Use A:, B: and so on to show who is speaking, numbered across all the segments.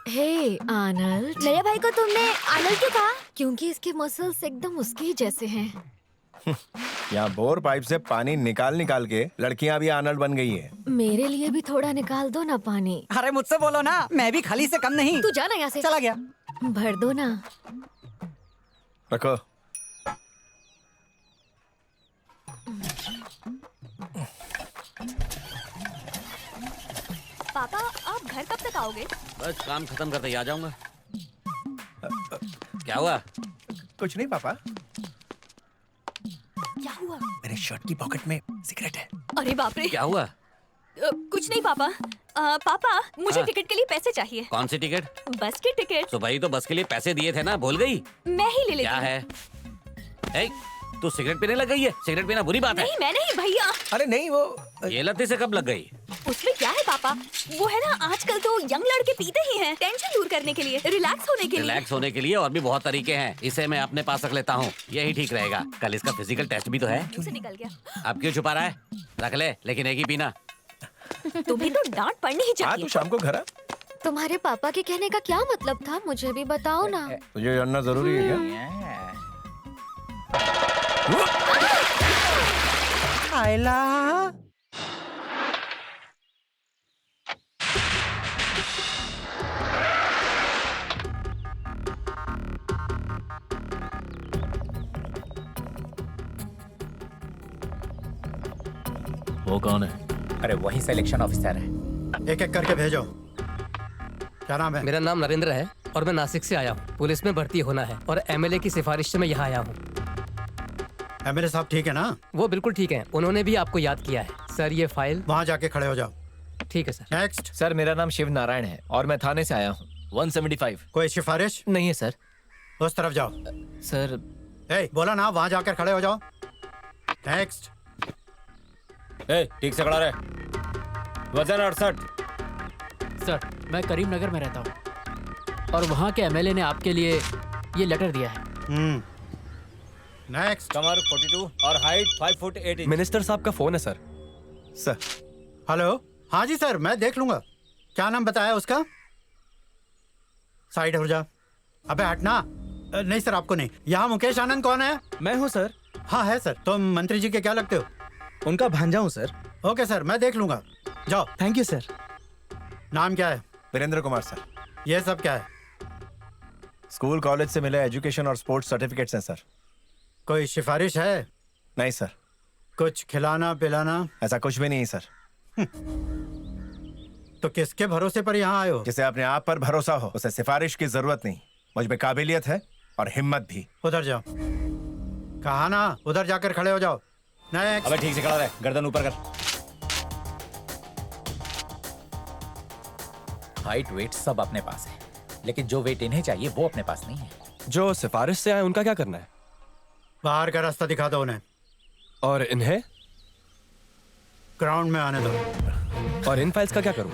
A: हे आनल्ड,
B: मेरे भाई को तुमने आनल्ड क्यों कहा?
A: क्योंकि इसके मसल्स एकदम उसके ही जैसे हैं।
C: यहाँ बोर पाइप से पानी निकाल निकाल के लड़कियां भी आनल्ड बन गई है।
A: मेरे लिए भी थोड़ा निकाल दो ना पानी।
D: अरे मुझसे बोलो ना, मैं भी खाली से कम नहीं।
A: तू जाना यहाँ से।
D: चला गया।
A: भर दो ना।
C: रखो।
B: पापा आप घर कब तक आओगे?
E: बस काम खत्म करते ही आ जाऊंगा। क्या हुआ?
C: कुछ नहीं पापा,
B: क्या हुआ?
C: मेरे शर्ट की पॉकेट में सिगरेट है।
B: अरे बाप रे।
E: क्या हुआ?
B: कुछ नहीं पापा। पापा मुझे
E: हाँ।
B: टिकट के लिए पैसे चाहिए।
E: कौन सी टिकट?
B: बस की टिकट।
E: तो भाई तो बस के लिए पैसे दिए थे ना, भूल गई?
B: मैं ही ले लेती
E: क्या
B: हूँ।
E: है? ए, तू सिगरेट पीने लग गई है? सिगरेट पीना बुरी बात है।
B: नहीं मैं नहीं भैया।
C: अरे नहीं, वो
E: ये लत से कब लग गई?
B: उसमें क्या है पापा? वो है ना, आजकल तो यंग लड़के पीते ही हैं, टेंशन दूर करने के लिए, रिलैक्स होने के लिए।
E: रिलैक्स होने के लिए और भी बहुत तरीके हैं। इसे मैं अपने पास रख लेता हूँ, यही ठीक रहेगा। कल इसका फिजिकल टेस्ट भी तो है।
B: मुंह से निकल गया।
E: अब क्यों छुपा रहा है? रख ले, लेकिन एक ही पीना।
B: तुम्हें तो डांट पड़नी ही
C: हाँ,
B: चाहिए।
C: तू शाम को घर आ।
A: तुम्हारे पापा के कहने का क्या मतलब था, मुझे भी बताओ ना।
C: तुझे जानना जरूरी है क्या?
D: आयला।
F: वो कौन है?
G: अरे वही सिलेक्शन ऑफिसर है।
H: एक एक करके भेजो। क्या नाम है?
I: मेरा नाम नरेंद्र है और मैं नासिक से आया हूँ। पुलिस में भर्ती होना है और एमएलए की सिफारिश से मैं यहाँ आया हूँ।
H: एमएलए साहब ठीक है ना?
I: वो बिल्कुल ठीक है, उन्होंने भी आपको याद किया है। सर ये फाइल।
H: वहाँ जाके खड़े हो जाओ।
I: ठीक है सर।
H: नेक्स्ट।
F: सर मेरा नाम शिव नारायण है और मैं थाने से आया हूँ। 175।
H: कोई सिफारिश?
F: नहीं है सर।
H: उस तरफ जाओ।
F: सर
H: बोला ना, वहाँ जाकर खड़े हो जाओ। नेक्स्ट।
F: ठीक से खड़ा रहे। वजन 68।
J: सर मैं करीम नगर में रहता हूँ और वहाँ के एमएलए ने आपके लिए ये लेटर दिया है।
H: नेक्स्ट।
F: कमर 42 और हाइट 5 फुट 8 इंच। मिनिस्टर साहब का फोन है सर।
C: सर।
H: हेलो। हाँ जी सर, मैं देख लूंगा। क्या नाम बताया उसका? साइड हो जा। अबे हटना। नहीं सर, आपको नहीं। यहाँ मुकेश आनंद कौन है?
F: मैं हूँ सर।
H: हाँ है सर। तुम मंत्री जी के क्या लगते हो?
F: उनका भांजा हूँ सर।
H: ओके सर, मैं देख लूंगा। जाओ।
F: Thank you sir.
H: नाम क्या है?
C: वीरेंद्र कुमार सर।
H: ये सब क्या है?
C: स्कूल कॉलेज से मिले एजुकेशन और स्पोर्ट्स सर्टिफिकेट्स हैं सर।
H: कोई सिफारिश है?
C: नहीं सर।
H: कुछ खिलाना पिलाना?
C: ऐसा कुछ भी नहीं सर।
H: तो किसके भरोसे पर यहाँ आए हो?
C: जिसे अपने आप पर भरोसा हो उसे सिफारिश की जरूरत नहीं। मुझ में काबिलियत है और हिम्मत भी।
H: उधर जाओ। कहा ना, उधर जाकर खड़े हो जाओ। नेक्स्ट।
F: अबे ठीक से खड़ा रहे, गर्दन ऊपर कर।
G: हाइट वेट सब अपने पास है, लेकिन जो वेट इन्हें चाहिए वो अपने पास नहीं है।
F: जो सिफारिश से आए उनका क्या करना है?
H: बाहर का रास्ता दिखा दो उन्हें।
F: और इन्हें?
H: ग्राउंड में आने दो।
F: और इन फाइल्स का क्या करूं?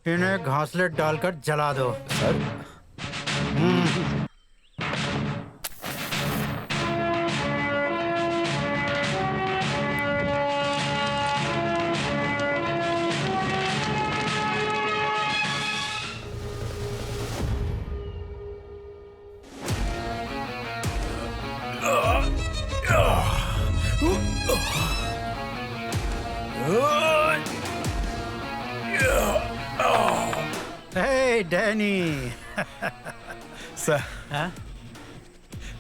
H: इन्हें घासलेट डालकर जला दो।
F: Sir
H: hey Danny.
C: Sir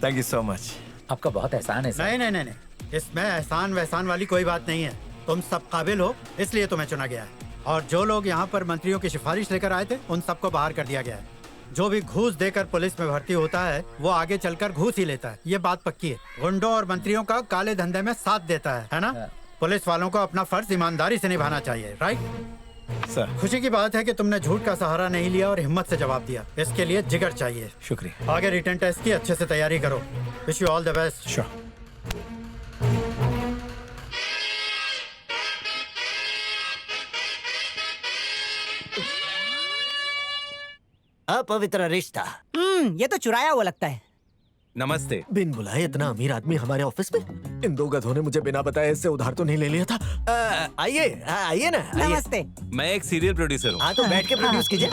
C: thank you so much.
G: आपका बहुत एहसान है सर।
H: नहीं नहीं नहीं नहीं, इसमें एहसान वहसान वाली कोई बात नहीं है। तुम सब काबिल हो, इसलिए तुम्हें चुना गया है। और जो लोग यहाँ पर मंत्रियों की सिफारिश लेकर आए थे, उन सबको बाहर कर दिया गया है। जो भी घूस देकर पुलिस में भर्ती होता है, वो आगे चलकर घूस ही लेता है। ये बात पक्की है। गुंडों और मंत्रियों का काले धंधे में साथ देता है ना? पुलिस वालों को अपना फर्ज ईमानदारी से निभाना चाहिए। Right
C: sir.
H: खुशी की बात है कि तुमने झूठ का सहारा नहीं लिया और हिम्मत से जवाब दिया। इसके लिए जिगर चाहिए।
C: शुक्रिया।
H: आगे रिटर्न टेस्ट की अच्छे से तैयारी करो। Wish you all the best.
C: Sure.
D: अपवित्र रिश्ता। ये तो चुराया हुआ लगता है।
K: नमस्ते।
F: बिन बुलाए इतना अमीर आदमी हमारे ऑफिस में? इन दो गधों ने मुझे बिना बताए इससे उधार तो नहीं ले लिया था। आइए आइए ना, आइए।
D: नमस्ते।
K: मैं एक सीरियल प्रोड्यूसर हूँ।
F: हाँ तो बैठ के प्रोड्यूस कीजिए।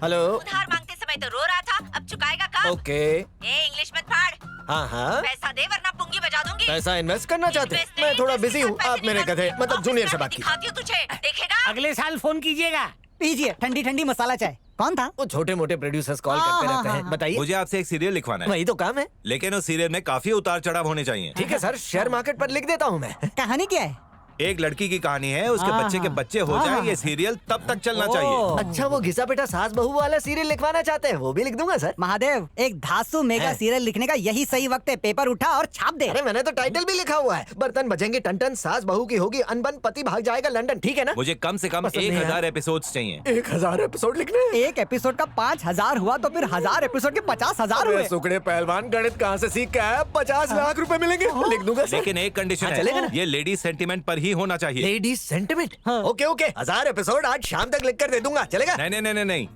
F: हेलो।
B: उधार मांगते समय तो रो रहा था, अब चुकाएगा कब?
F: ओके।
B: ये इंग्लिश मत फाड़।
F: हाँ हाँ।
B: पैसा दे वरना पुंगी बजा दूंगी।
F: पैसा इन्वेस्ट करना चाहते हैं? मैं थोड़ा बिजी हूँ, आप मेरे गधे मतलब जूनियर से बात कीजिए।
B: दिखाती हूँ तुझे, देखेगा?
I: अगले साल फोन कीजिएगा।
D: पीजिए ठंडी ठंडी मसाला चाय। कौन था?
F: वो छोटे मोटे प्रोड्यूसर्स कॉल करते रहते हैं। बताइए।
K: मुझे आपसे एक सीरियल लिखवाना है।
F: वही तो काम है।
K: लेकिन उस सीरियल में काफी उतार चढ़ाव होने चाहिए।
F: ठीक है सर, शेयर मार्केट पर लिख देता हूँ मैं।
D: कहानी क्या है?
K: एक लड़की की कहानी है, उसके बच्चे के बच्चे हो जाए, ये सीरियल तब तक चलना चाहिए।
F: अच्छा, वो घिसा पेटा सास बहू वाला सीरियल लिखवाना चाहते हैं? वो भी लिख दूंगा सर।
D: महादेव, एक धासु मेगा सीरियल लिखने का यही सही वक्त है। पेपर उठा और छाप दे।
F: अरे मैंने तो टाइटल भी लिखा हुआ है, बर्तन बजेंगे टन टन, सास बहू की होगी अनबन, पति भाग जाएगा लंदन। ठीक है ना?
K: मुझे कम से कम
F: पसंद नहीं
K: 1000 एपिसोड्स चाहिए।
F: 1000 एपिसोड लिखने?
D: एक एपिसोड का 5000 हुआ तो फिर 1000 एपिसोड के 50,000 हुए।
F: सुकड़े पहलवान, गणित कहाँ से सीख के आया? 50 लाख रुपए मिलेंगे। लिख दूंगा सर।
K: लेकिन एक कंडीशन
F: हाँ, चलेगा
K: है,
F: ना?
K: ये लेडीज सेंटिमेंट पर ही होना चाहिए।
F: Ladies sentiment? Okay okay, 1000 episode आज शाम तक लिख कर दे दूंगा। चलेगा?
K: नहीं नहीं नहीं नहीं,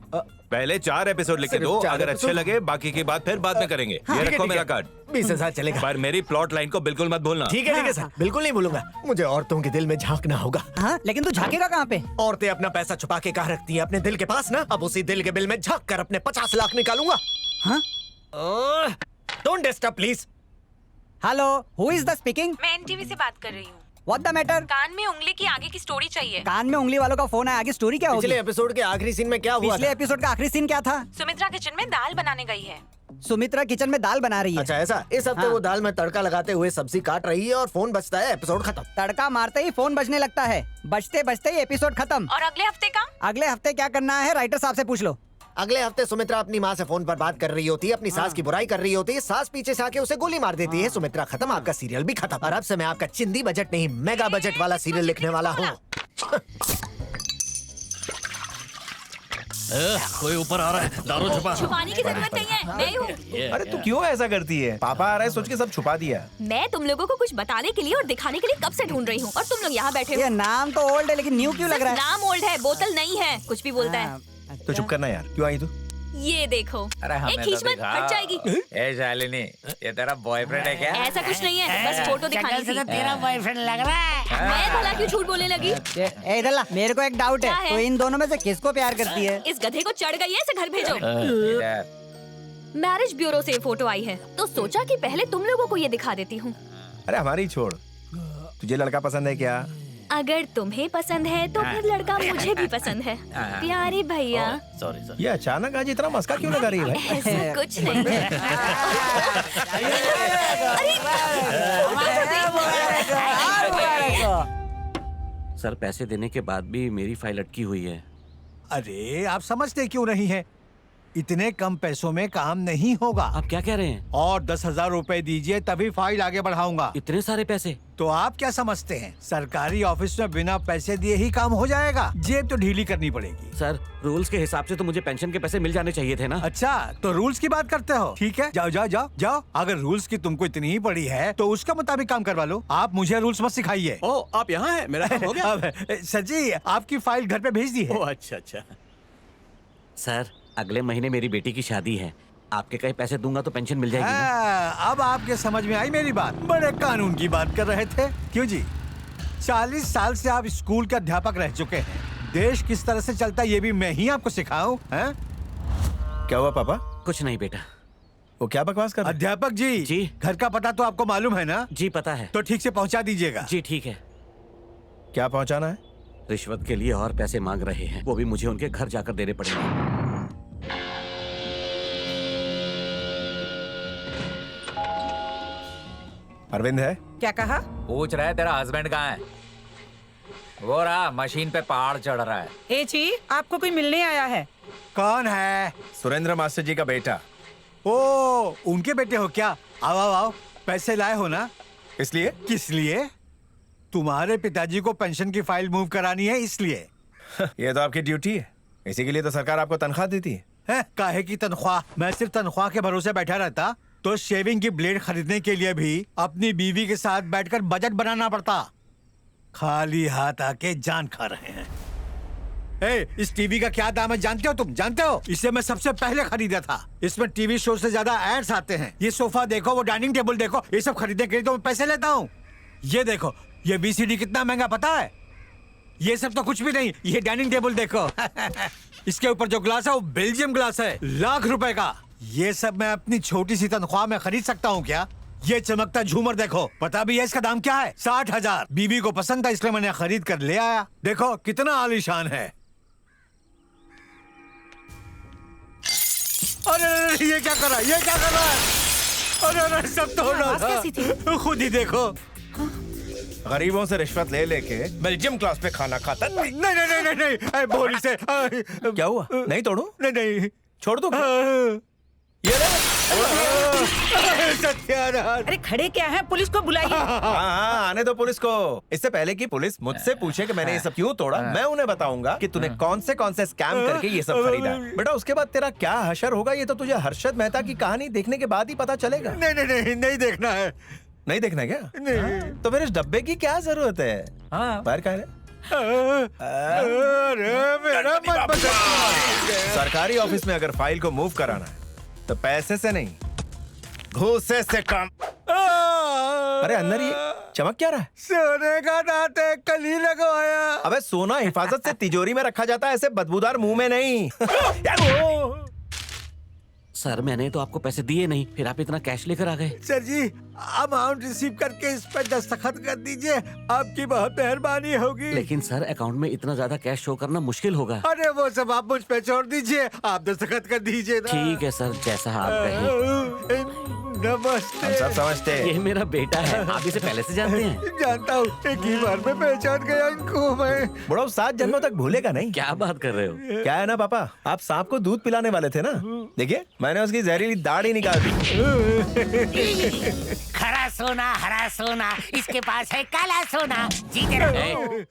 K: पहले 4 एपिसोड लिख के
F: सिर्फ
K: दो,
F: 4
K: अगर अच्छे
F: एपिसोड?
K: लगे बाकी की बात फिर बाद में करेंगे। ये रखो मेरा कार्ड।
F: 20,000 चलेगा।
K: पर मेरी प्लॉट लाइन को बिल्कुल मत भूलना।
F: ठीक है सर, बिल्कुल नहीं भूलूंगा। मुझे औरतों के दिल में झांकना होगा।
D: हाँ, लेकिन तू झांकेगा कहाँ पे?
F: औरतें अपना पैसा छुपा के कहाँ रखती हैं? अपने दिल के पास ना। अब उसी दिल के बिल में झांक कर अपने 50 लाख निकालूंगा।
D: हाँ?
F: Don't disturb please.
D: Hello, who is the speaking?
B: मैं एनटीवी से बात कर रही हूँ।
D: What the matter?
B: कान में उंगली की आगे की स्टोरी चाहिए।
D: कान में उंगली वालों का फोन है, आगे स्टोरी क्या होगी?
F: पिछले एपिसोड के आखिरी सीन में क्या हुआ
D: पिछले
F: था?
D: एपिसोड का आखिरी सीन क्या था?
B: सुमित्रा किचन में दाल बनाने गई है।
D: सुमित्रा किचन में दाल बना रही है।
F: अच्छा ऐसा? इस हफ्ते
D: हाँ।
F: वो दाल में तड़का लगाते हुए सब्जी काट रही है और फोन बजता है, एपिसोड खत्म।
D: तड़का मारते ही फोन बजने लगता है, बजते बजते ही एपिसोड खत्म।
B: और अगले हफ्ते का?
D: अगले हफ्ते क्या करना है राइटर साहब से पूछ लो।
F: अगले हफ्ते सुमित्रा अपनी माँ से फोन पर बात कर रही होती है, अपनी सास की बुराई कर रही होती है, सास पीछे से आके उसे गोली मार देती है। सुमित्रा खत्म, आपका सीरियल भी खत्म। और अब से मैं आपका चिंदी बजट नहीं, मेगा बजट वाला सीरियल लिखने वाला हूँ।
E: कोई ऊपर आ रहा है, दारू छुपा।
B: छुपाने की जरूरत नहीं है, मैं हूँ।
C: अरे तू क्यों ऐसा करती है? पापा आ रहा है सोच के सब छुपा दिया।
B: मैं तुम लोगों को कुछ बताने के लिए और दिखाने के लिए कब से ढूंढ रही हूँ, और तुम लोग यहाँ बैठे
D: ये
B: हो।
D: नाम तो ओल्ड है लेकिन न्यू क्यों लग
B: सिर्फ
D: रहा है?
B: नाम ओल्ड है, बोतल नहीं है। कुछ भी बोलता है।
C: तो चुप करना यार, क्यों आई तू?
B: ये देखो,
G: अरे
B: एक खींच मत, हट जाएगी।
G: ए शालिनी, ये तेरा बॉयफ्रेंड है क्या?
B: ऐसा कुछ नहीं है, बस फोटो दिखानी थी।
I: तेरा बॉयफ्रेंड लग रहा है।
B: मैं भला क्यों झूठ बोलने लगी?
D: ए इधर ला, मेरे को एक डाउट
B: क्या
D: है,
B: है?
D: तो इन दोनों में से किसको प्यार करती है?
B: इस गधे को चढ़ गई है, इसे घर भेजो।
G: इधर।
B: मैरिज ब्यूरो से ये फोटो आई है, तो सोचा कि पहले तुम लोगों को ये दिखा देती हूँ।
C: अरे हमारी छोड़, तुझे लड़का पसंद है क्या?
B: अगर तुम्हें पसंद है तो फिर लड़का मुझे भी पसंद है। प्यारे भैया।
C: ये अचानक आज इतना मस्का क्यों लगा रही है भाई?
B: ऐसा कुछ नहीं है।
E: सर, पैसे देने के बाद भी मेरी फाइल अटकी हुई है।
L: अरे आप समझते क्यों नहीं है? इतने कम पैसों में काम नहीं होगा।
E: आप क्या कह रहे हैं?
L: और 10,000 रुपए दीजिए तभी फाइल आगे बढ़ाऊंगा।
E: इतने सारे पैसे?
L: तो आप क्या समझते हैं सरकारी ऑफिस में बिना पैसे दिए ही काम हो जाएगा? जेब तो ढीली करनी पड़ेगी।
E: सर, रूल्स के हिसाब से तो मुझे पेंशन के पैसे मिल जाने चाहिए थे ना।
L: अच्छा, तो रूल्स की बात करते हो? ठीक है, जाओ जाओ जाओ जाओ। अगर रूल्स की तुमको इतनी ही पड़ी है तो उसका मुताबिक काम करवा लो। आप मुझे रूल्स मत सिखाइए।
K: ओह, आप यहाँ हैं? मेरा काम हो गया?
L: अब, सर जी, आपकी फाइल घर पे भेज दी है।
K: ओह, अच्छा अच्छा।
E: सर, अगले महीने मेरी बेटी की शादी है, आपके कहीं पैसे दूंगा तो पेंशन मिल जाएगी ना?
L: अब आपके समझ में आई मेरी बात। बड़े कानून की बात कर रहे थे क्यों जी? 40 साल से आप स्कूल के अध्यापक रह चुके हैं। देश किस तरह से चलता है ये भी मैं ही आपको सिखाऊं?
C: क्या हुआ पापा?
E: कुछ नहीं बेटा।
C: वो क्या बकवास कर रहे?
L: अध्यापक जी, घर का पता तो आपको मालूम है ना?
E: जी पता है।
L: तो ठीक से पहुंचा दीजिएगा।
E: जी ठीक है।
C: क्या पहुंचाना है?
E: रिश्वत के लिए और पैसे मांग रहे हैं, वो भी मुझे उनके घर जाकर देने पड़ेंगे।
C: अरविंद है?
D: क्या कहा?
G: पूछ रहा है तेरा हस्बैंड कहाँ है? वो रहा मशीन पे पहाड़ चढ़ रहा है।
D: ए जी, आपको कोई मिलने आया है।
L: कौन है?
C: सुरेंद्र मास्टर जी का बेटा।
L: ओ, उनके बेटे हो क्या? आओ आओ आओ। पैसे लाए हो ना?
C: इसलिए?
L: किस लिए? तुम्हारे पिताजी को पेंशन की फाइल मूव करानी है इसलिए।
C: ये तो आपकी ड्यूटी है, इसी के लिए तो सरकार आपको तनख्वाह देती है।
L: काहे की तनख्वाह? मैं सिर्फ तनख्वाह के भरोसे बैठा रहता तो शेविंग की ब्लेड खरीदने के लिए भी अपनी बीवी के साथ बैठकर बजट बनाना पड़ता। खाली हाथ आके जान खा रहे हैं। इस टीवी का क्या दाम है जानते हो तुम? जानते हो? इसे मैं सबसे पहले खरीदा था। इसमें टीवी शो से ज्यादा एड्स आते हैं। ये सोफा देखो, वो डाइनिंग टेबल देखो, ये सब खरीदने के लिए तो मैं पैसे लेता हूँ। ये देखो, ये VCD कितना महंगा पता है? ये सब तो कुछ भी नहीं। ये डाइनिंग टेबल देखो इसके ऊपर जो ग्लास है वो बेल्जियम ग्लास है, लाख रुपए का। ये सब मैं अपनी छोटी सी तनख्वाह में खरीद सकता हूँ क्या? ये चमकता झूमर देखो, पता भी है इसका दाम क्या है? 60,000। बीवी को पसंद था इसलिए मैंने खरीद कर ले आया। देखो कितना आलीशान है। अरे ये क्या कर रहा है? ये क्या कर रहा है? अरे सब तोड़ रहा। खुद ही देखो।
C: गरीबों से रिश्वत ले लेके बेल्जियम क्लास पे खाना खाता।
L: नहीं नहीं नहीं नहीं नहीं, बोली से
C: क्या हुआ? नहीं तोड़ू?
L: नहीं नहीं,
C: छोड़ दो। ये सत्यानाश।
M: अरे खड़े क्या है? पुलिस को बुलाइए।
C: हाँ, आने दो पुलिस को। इससे पहले कि पुलिस मुझसे पूछे कि मैंने ये सब क्यों तोड़ा, मैं उन्हें बताऊंगा कि तूने कौन से स्कैम करके ये सब खरीदा। बेटा उसके बाद तेरा क्या हशर होगा ये तो तुझे हर्षद मेहता की कहानी देखने के बाद ही पता चलेगा।
L: नहीं नहीं नहीं, नहीं देखना है।
C: नहीं देखना है क्या?
L: नहीं।
C: तो फिर इस डब्बे की क्या जरूरत है? बाहर का है?
L: मेरा मन बदल।
C: सरकारी ऑफिस में अगर फाइल को मूव कराना है तो पैसे से नहीं, घूसे से काम। अरे अंदर ये चमक क्या रहा है?
L: सोने का दांत है, कल ही लगवाया।
C: अबे सोना हिफाजत से तिजोरी में रखा जाता है, ऐसे बदबूदार मुंह में नहीं।
E: सर मैंने तो आपको पैसे दिए नहीं, फिर आप इतना कैश लेकर आ गए।
L: सर जी अमाउंट रिसीव करके इस पर दस्तखत कर दीजिए, आपकी बहुत मेहरबानी होगी।
E: लेकिन सर अकाउंट में इतना ज्यादा कैश शो करना मुश्किल होगा।
L: अरे वो सब आप मुझ पे छोड़ दीजिए, आप दस्तखत कर दीजिए ना।
E: ठीक है सर, जैसा आप कहें।
L: नमस्ते।
C: हम सब समझते हैं।
E: ये मेरा बेटा है, आप इसे पहले से जानते हैं।
L: जानता हूँ, एक ही बार में पहचान गया इनको मैं।
C: बड़ा 7 जन्मों तक भूलेगा नहीं।
E: क्या बात कर रहे हो?
C: क्या है ना पापा, आप सांप को दूध पिलाने वाले थे ना, देखिए मैंने उसकी जहरीली दाढ़ी निकाल दी।
M: खरा सोना हरा सोना, इसके पास है काला सोना। जीते रहो।